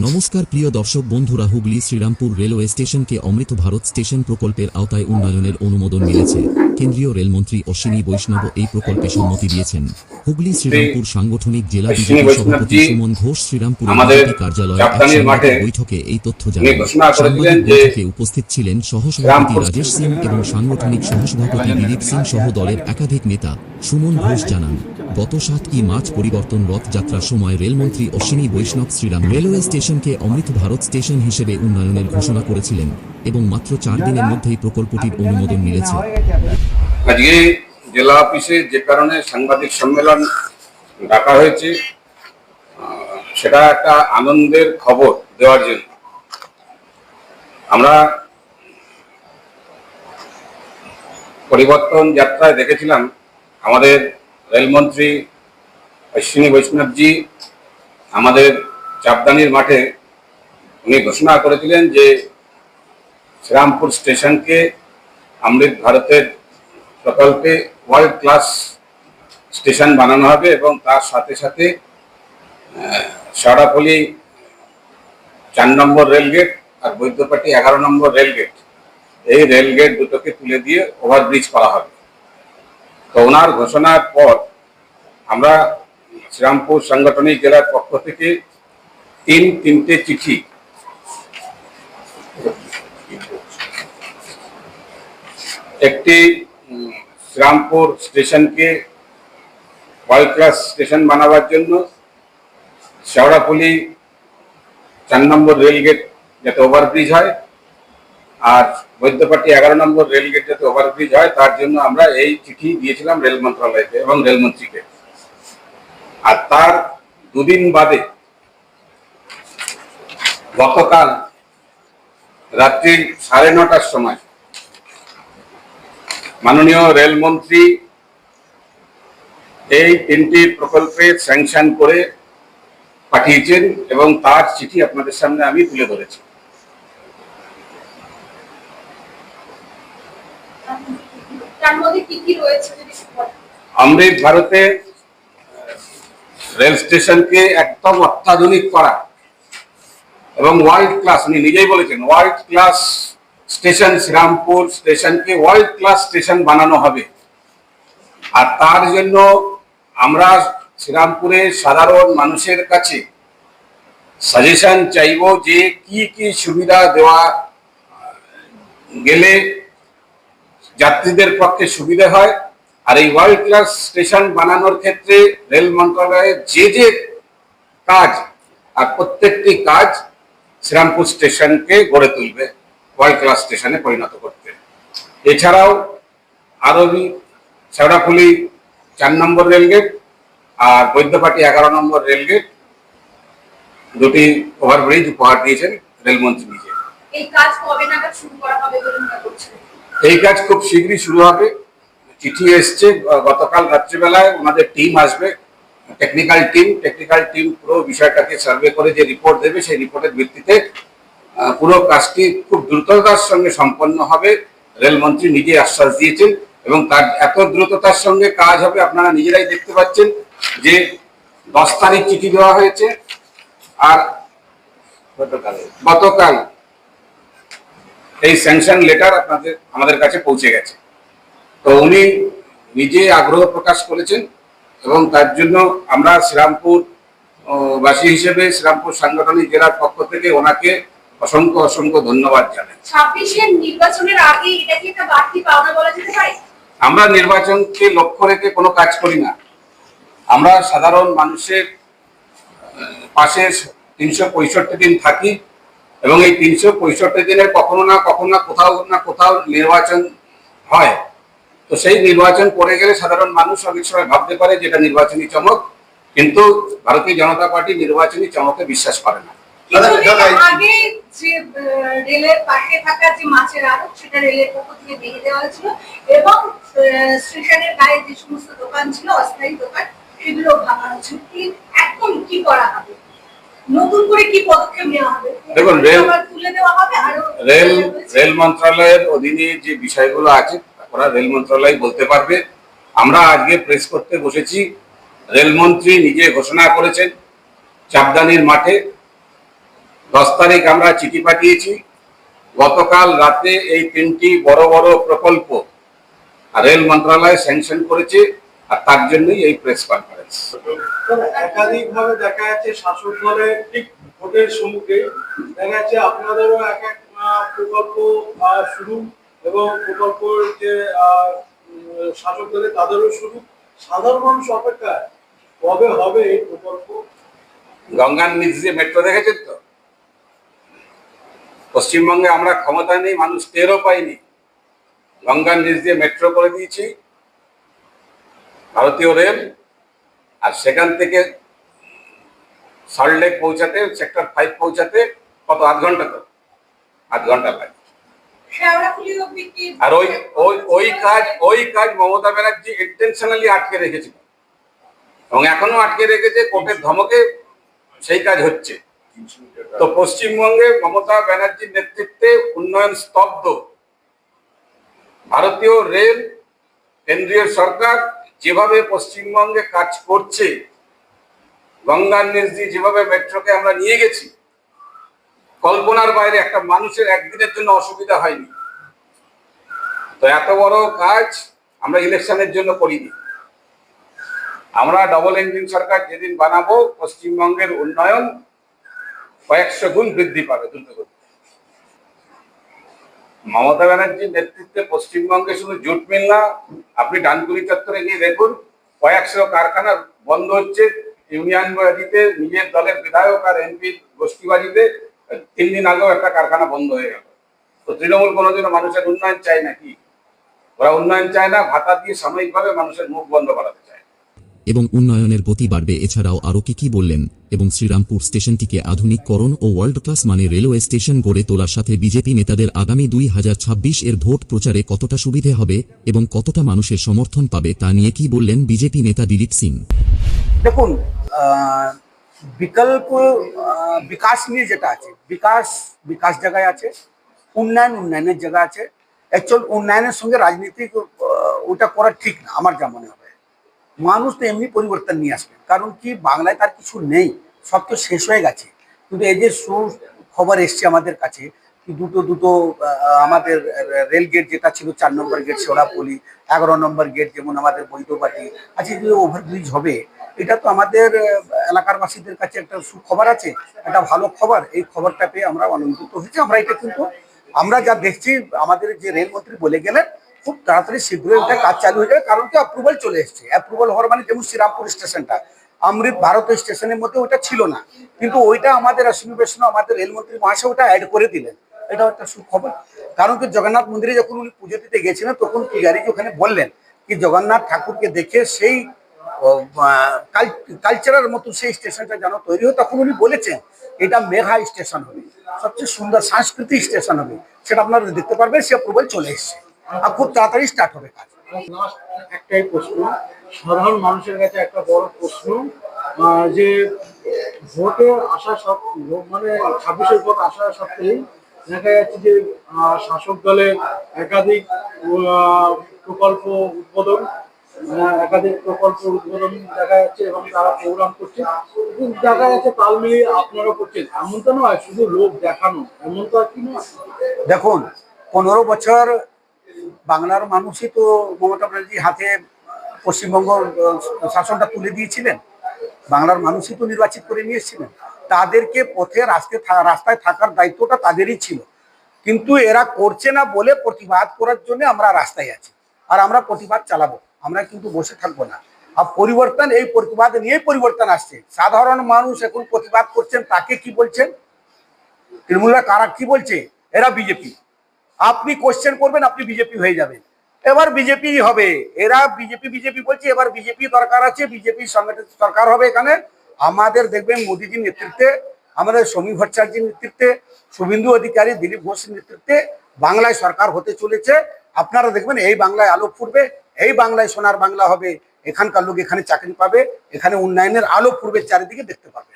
নমস্কার প্রিয় দর্শক বন্ধুরা, হুগলি শ্রীরামপুর রেলওয়ে স্টেশনকে অমৃত ভারত স্টেশন প্রকল্পের আওতায় উন্নয়নের অনুমোদন মিলেছে। কেন্দ্রীয় রেলমন্ত্রী অশ্বিনী বৈষ্ণব এই প্রকল্পে সম্মতি দিয়েছেন। হুগলি শ্রীরামপুর সাংগঠনিক জেলা বিজেপি সভাপতি সুমন ঘোষ শ্রীরামপুরের বিজেপি কার্যালয়ে এক সাংবাদিক বৈঠকে এই তথ্য জানান। সাংবাদিক বৈঠকে উপস্থিত ছিলেন সহসভাপতি রাজেশ সিং এবং সাংগঠনিক সহসভাপতি দিলীপ সিং সহ দলের একাধিক নেতা। সুমন ঘোষ জানান, গত 7 মার্চ পরিবর্তন রথযাত্রার সময় রেলমন্ত্রী অশ্বিনী বৈষ্ণব শ্রীরাম রেলওয়ে স্টেশনকে অমৃত ভারত স্টেশন হিসেবে উন্নয়নের ঘোষণা করেছিলেন এবং মাত্র 4 দিনের মধ্যেই প্রকল্পটির অনুমোদন মিলেছে। আজকে জেলা অফিসে যে কারণে সাংবাদিক সম্মেলন ডাকা হয়েছে সেটা একটা আনন্দের খবর দেওয়ার জন্য। আমরা পরিবর্তন যাত্রায় দেখেছিলাম আমাদের রেলমন্ত্রী অশ্বিনী বৈষ্ণবজি আমাদের চাপদানির মাঠে উনি ঘোষণা করেছিলেন যে শ্রীরামপুর স্টেশনকে অমৃত ভারতের প্রকল্পে ওয়ার্ল্ড ক্লাস স্টেশন বানানো হবে এবং তার সাথে সাথে শেওড়াফুলি 4 নম্বর রেলগেট আর বৈদ্যপাটি 11 নম্বর রেলগেট, এই রেলগেট দুটোকে তুলে দিয়ে ওভারব্রিজ করা হবে। তো ওনার ঘোষণার পর আমরা শ্রীরামপুর সাংগঠনিক জেলার পক্ষ থেকে তিনটে চিঠি একটি শ্রীরামপুর স্টেশনকে ওয়ার্ল্ড ক্লাস স্টেশন বানাবার জন্য শেওড়াফুলি 4 নম্বর রেলগেট যাতে ওভারব্রিজ হয় আর বৈদ্যপাটি 11 নম্বর রেলগেট যাতে ওভারব্রিজ হয় তার জন্য আমরা এই চিঠি দিয়েছিলাম রেল মন্ত্রণালয়কে এবং রেলমন্ত্রীকে। আর তার 2 দিন বাদে গতকাল রাত্রি 9:30টার সময় মাননীয় রেলমন্ত্রী এই 3টি প্রকল্পে স্যাংশন করে পাঠিয়েছেন এবং তার চিঠি আপনাদের সামনে আমি তুলে ধরেছি। অমৃত ভারতে রেল স্টেশনকে একদম অত্যাধুনিক করা এবং ওয়ার্ল্ড ক্লাস, উনি নিজেই বলেছেন ওয়ার্ল্ড ক্লাস স্টেশন, শ্রীরামপুর স্টেশনকে ওয়ার্ল্ড ক্লাস স্টেশন বানানো হবে। আর তার জন্য আমরা শ্রীরামপুরের সাধারণ মানুষের কাছে সাজেশন চাইব যে কি কি সুবিধা দেওয়া গেলে যাত্রীদের পক্ষে সুবিধা হয়। আর এই ওয়ার্ল্ড ক্লাস স্টেশন বানানোর ক্ষেত্রে রেল মন্ত্রণালয়ের যে কাজ আর প্রত্যেকটি কাজ শ্রীরামপুর স্টেশনকে গড়ে তুলবে ওয়ার্ল্ড ক্লাস স্টেশনে পরিণত করতে। এছাড়াও আরো শেওড়াফুলি 4 নম্বর রেলগেট আর বৈদ্যপাটি 11 নম্বর রেলগেট দুটি ওভারব্রিজ উপহার দিয়েছেন রেলমন্ত্রী নিজে। এই কাজ কবে নাগাদ শুরু করা হবে বলে মনে করছেন? এই কাজ খুব শীঘ্রই শুরু হবে। চিঠি এসছে, গতকাল রাত্রিবেলায় ওনাদের টিম আসবে, টেকনিক্যাল টিম পুরো বিষয়টাকে সার্ভে করে যে রিপোর্ট দেবে সেই রিপোর্টের ভিত্তিতে পুরো কাজটি খুব দ্রুততার সঙ্গে সম্পন্ন হবে রেলমন্ত্রী নিজে আশ্বাস দিয়েছেন। এবং তার এত দ্রুততার সঙ্গে কাজ হবে আপনারা নিজেরাই দেখতে পাচ্ছেন যে 10 তারিখ চিঠি দেওয়া হয়েছে আর গতকাল এই স্যাংশন লেটার আমাদের কাছে পৌঁছে গেছে। তো উনি নিজে আগ্রহ প্রকাশ করেছেন এবং তার জন্য আমরা শ্রীরামপুর বাসী হিসেবে শ্রীরামপুর সাংগঠনিক জেলার পক্ষ থেকে ওনাকে অসংখ্য ধন্যবাদ জানাই। 26-এর নির্বাচনের আগে এটা কি একটা বাড়তি পাওনা বলা যেতে পারে? আমরা নির্বাচনকে লক্ষ্য রেখে কোনো কাজ করি না। আমরা সাধারণ মানুষের পাশে 365 দিন থাকি এবং এই 365 দিনের কখনো না কোথাও নির্বাচন হয়। তো সেই নির্বাচন করে গেলে সাধারণ মানুষ অনেক সময় ভাবতে পারে যেটা নির্বাচনী চমক, কিন্তু ভারতীয় জনতা পার্টি নির্বাচনী চমকে বিশ্বাস করে না। আগে যে রেলের পাশে থাকা যে মাছের আড়ত সেটা রেলের পক্ষ থেকে ভেঙে দেওয়া হয়েছিল এবং স্টেশনের গায়ে যে সমস্ত দোকান ছিল অস্থায়ী দোকান সেগুলো ভাঙা হয়েছিল। এখন কি করা হবে? নতুন করে কি পদক্ষেপ নেওয়া হবে? দেখুন, তুলে দেওয়া হবে আর রেল মন্ত্রণালয়ের অধীনে যে বিষয়গুলো আছে ওরা রেল মন্ত্রণালয় বলতে পারবে। আমরা আজকে প্রেস করতে বসেছি, রেলমন্ত্রী নিজে ঘোষণা করেছেন চাপদানির মাঠে 10 তারিখ আমরা চিঠি পাঠিয়েছি। গতকাল রাতে এই 3টি বড় বড় প্রকল্প রেল মন্ত্রণালয় স্যাংশন করেছে, আর তার জন্যই এই প্রেস কনফারেন্স। একাধিকভাবে দেখা যাচ্ছে শাসক দলের ঠিক ভোটের সম্মুখে দেখা যাচ্ছে আপনাদেরও এক এক প্রকল্প শুরু, এবং প্রকল্পের যে শাসক দলের তাদেরও শুরু। সাধারণ মানুষ অপেক্ষা কবে হবে এই প্রকল্প? গঙ্গার নিচ দিয়ে মেট্রো দেখেছেন তো? পশ্চিমবঙ্গে আমরা ক্ষমতা নেই, মানুষ টেরও পাইনি। গঙ্গার নিচ দিয়ে মেট্রো করে দিয়েছি ভারতীয় রেল, আর সেখান থেকে সল্টলেক পৌঁছাতে, সেক্টর 5 পৌঁছাতে কত, 8 ঘন্টা? তো 8 ঘন্টা লাগে। শেওড়াফুলি অবধি কি আর ওই কাজ মমতা ব্যানার্জি ইন্টেনশনালি আটকে রেখেছিল, এবং এখনো আটকে রেখেছে। কোর্টের ধমকে সেই কাজ হচ্ছে। তো পশ্চিমবঙ্গে মমতা ব্যানার্জির নেতৃত্বে উন্নয়ন স্তব্ধ। ভারতীয় রেল, কেন্দ্রীয় সরকার যেভাবে পশ্চিমবঙ্গে কাজ করছে, গঙ্গার নিচ দিয়ে যেভাবে মেট্রোকে আমরা নিয়ে গেছি, কল্পনার বাইরে। একটা মানুষের একদিনের জন্য অসুবিধা হয়নি। তো এত বড় কাজ আমরা ইলেকশনের জন্য করিনি। আমরা ডবল ইঞ্জিন সরকার যেদিন বানাবো, পশ্চিমবঙ্গের উন্নয়ন কয়েকশো গুণ বৃদ্ধি পাবে দ্রুতগতিতে। মমতা ব্যানার্জির নেতৃত্বে পশ্চিমবঙ্গে শুধু জুট মিল না, আপনি ডানকুনি চত্বরে গিয়ে দেখুন, কয়েকশো কারখানা বন্ধ হচ্ছে। ইউনিয়ন বাড়িতে নিজের দলের বিধায়ক আর এমপির গোষ্ঠীবাড়িতে 3 দিন আগেও একটা কারখানা বন্ধ হয়ে গেল। তো তৃণমূল কোনোদিনও মানুষের উন্নয়ন চায় নাকি? ওরা উন্নয়ন চায় না, ভাতা দিয়ে সাময়িকভাবে মানুষের মুখ বন্ধ করাতে চায়। এবং উন্নয়নের গতি বাড়বে। এছাড়াও আরও কি বললেন, এবং শ্রীরামপুর স্টেশনটিকে আধুনিককরণ ও ওয়ার্ল্ড ক্লাস মানের রেলওয়ে স্টেশন গড়ে তোলার সাথে বিজেপি নেতাদের আগামী 2026 এর ভোট প্রচারে কতটা সুবিধে হবে এবং কতটা মানুষের সমর্থন পাবে তা নিয়ে কি বললেন বিজেপি নেতা দিলীপ সিং। দেখুন, বিকল্প বিকাশ নিয়ে যেটা আছে, বিকাশ জায়গায় আছে, উন্নয়নের জায়গা আছে। অ্যাকচুয়াল উন্নয়নের সঙ্গে রাজনীতি ওটা করা ঠিক না আমার যা মনে হবে। মানুষ তো এমনি পরিবর্তন নিয়ে আসবে, কারণ কি বাংলায় তার কিছু নেই, সব তো শেষ হয়ে গেছে। কিন্তু এই যে খবর এসছে আমাদের কাছে কি দুটো আমাদের রেল গেট যেটা ছিল 4 নম্বর গেট শেওড়াফুলি, 11 নম্বর গেট যেমন আমাদের বৈদ্যবাটি আছে, যে ওভারব্রিজ হবে, এটা তো আমাদের এলাকার বাসীদের কাছে একটা সুখবর আছে, একটা ভালো খবর। এই খবরটা পেয়ে আমরা আনন্দিত হয়েছি। আমরা এটা কিন্তু আমরা যা দেখছি, আমাদের যে রেলমন্ত্রী বলে গেলেন খুব তাড়াতাড়ি শীঘ্রই এটা কাজ চালু হয়ে যাবে, কারণ কি অ্যাপ্রুভাল চলে এসছে। অ্যাপ্রুভাল হওয়ার মানে যেমন শ্রীরামপুর স্টেশনটা অমৃত ভারত স্টেশনের মধ্যে ওটা ছিল না, কিন্তু ওইটা আমাদের অশ্বিনী বৈষ্ণব আমাদের রেলমন্ত্রী মহাশয় ওটা অ্যাড করে দিলেন। এটা একটা সুখবর, কারণ কি জগন্নাথ মন্দিরে যখন উনি পুজো দিতে গেছিলেন, তখন পূজারীজি ওখানে বললেন কি জগন্নাথ ঠাকুরকে দেখে সেই কালচারের মতো সেই স্টেশনটা যেন তৈরি হয়। তখন উনি বলেছেন এটা মেঘা স্টেশন হবে, সবচেয়ে সুন্দর সাংস্কৃতিক স্টেশন হবে। সেটা আপনারা দেখতে পারবেন, সে অ্যাপ্রুভাল চলে এসছে, আর খুব তাড়াতাড়ি স্টার্ট হবে কাজ। লাস্ট একটাই প্রশ্ন, সাধারণ মানুষের কাছে একটা বড় প্রশ্ন, যে ভোটে আসা সব মানে 26-এর ভোট আসা সত্ত্বেও দেখা যাচ্ছে যে শাসক দলের একাধিক প্রকল্প উদ্বোধন দেখা যাচ্ছে, এবং তারা প্রোগ্রাম করছে, কিন্তু দেখা যাচ্ছে তাল মিলিয়ে আপনারা করছেন। এমন তো নয় শুধু লোক দেখানো, এমন তো আর কি নয়। দেখুন, 15 বছর বাংলার মানুষই তো মমতা ব্যানার্জির হাতে পশ্চিমবঙ্গ শাসনটা তুলে দিয়েছিলেন। বাংলার মানুষই তো নির্বাচিত করে নিয়ে এসেছিলেন। তাদেরকে পথে রাস্তায় থাকার দায়িত্বটা তাদেরই ছিল, কিন্তু এরা করছে না বলে প্রতিবাদ করার জন্য আমরা রাস্তায় আছি, আর আমরা প্রতিবাদ চালাবো। আমরা কিন্তু বসে থাকবো না। আর পরিবর্তন, এই প্রতিবাদ নিয়ে পরিবর্তন আসছে। সাধারণ মানুষ এখন প্রতিবাদ করছেন, তাকে কি বলছেন? তৃণমূলরা কারা কি বলছে? এরা বিজেপি। আপনি কোশ্চেন করবেন, আপনি বিজেপি হয়ে যাবেন। এবার বিজেপি হবে, এরা বিজেপি বলছে, এবার বিজেপি দরকার আছে, বিজেপি সংগঠিত সরকার হবে এখানে। আমাদের দেখবেন মোদীজির নেতৃত্বে, আমাদের সমীর ভট্টাচার্যের নেতৃত্বে, শুভেন্দু অধিকারী, দিলীপ ঘোষের নেতৃত্বে বাংলায় সরকার হতে চলেছে। আপনারা দেখবেন এই বাংলায় আলো ফুটবে, এই বাংলায় সোনার বাংলা হবে। এখানকার লোক এখানে চাকরি পাবে, এখানে উন্নয়নের আলো ফুটবে, চারিদিকে দেখতে পাবে।